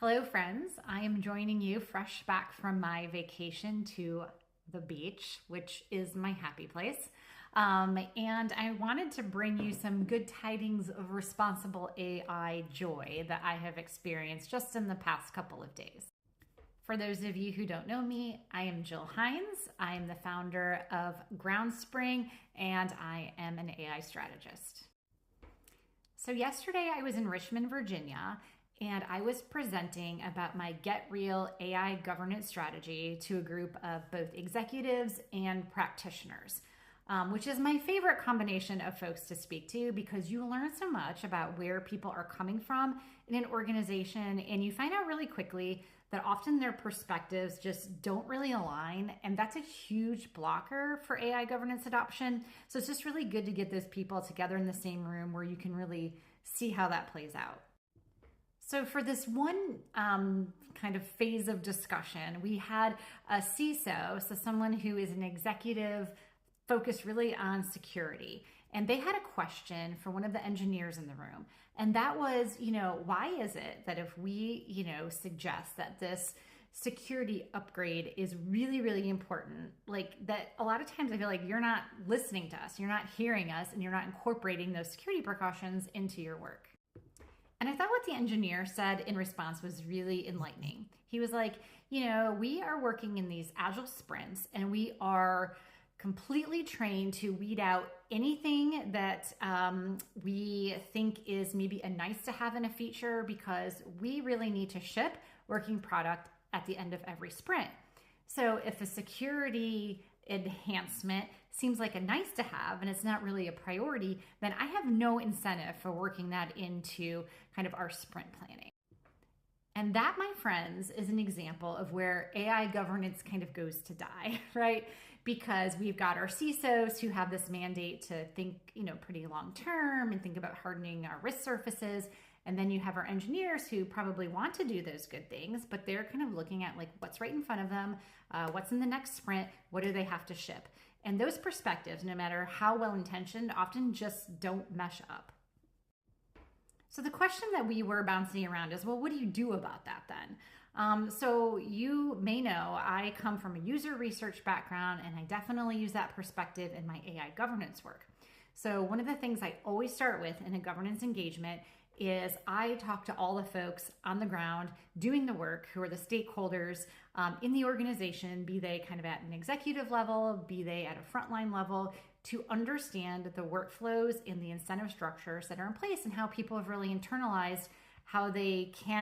Hello, friends. I am joining you fresh back from my vacation to the beach, which is my happy place. And I wanted to bring you some good tidings of responsible AI joy that I have experienced just in the past couple of days. For those of you who don't know me, I am Jill Hines. I am the founder of GroundSpring, and I am an AI strategist. So yesterday I was in Richmond, Virginia, and I was presenting about my Get Real AI governance strategy to a group of both executives and practitioners, which is my favorite combination of folks to speak to because you learn so much about where people are coming from in an organization, and you find out really quickly that often their perspectives just don't really align, and that's a huge blocker for AI governance adoption. So it's just really good to get those people together in the same room where you can really see how that plays out. So for this one kind of phase of discussion, we had a CISO, so someone who is an executive focused really on security. And they had a question for one of the engineers in the room. And that was, why is it that if we, suggest that this security upgrade is really, really important, like that a lot of times I feel like you're not listening to us, you're not hearing us, and you're not incorporating those security precautions into your work. And I thought what the engineer said in response was really enlightening. He was like, we are working in these agile sprints, and we are completely trained to weed out anything that we think is maybe a nice to have in a feature because we really need to ship working product at the end of every sprint. So if a security enhancement seems like a nice to have and it's not really a priority, then I have no incentive for working that into kind of our sprint planning. And that, my friends, is an example of where AI governance kind of goes to die, right? Because we've got our CISOs who have this mandate to think, pretty long term and think about hardening our risk surfaces. And then you have our engineers who probably want to do those good things, but they're kind of looking at like what's right in front of them, what's in the next sprint, what do they have to ship? And those perspectives, no matter how well-intentioned, often just don't mesh up. So the question that we were bouncing around is, well, what do you do about that then? So you may know I come from a user research background, and I definitely use that perspective in my AI governance work. So one of the things I always start with in a governance engagement is I talk to all the folks on the ground doing the work who are the stakeholders in the organization, be they kind of at an executive level, be they at a frontline level, to understand the workflows and the incentive structures that are in place and how people have really internalized how they can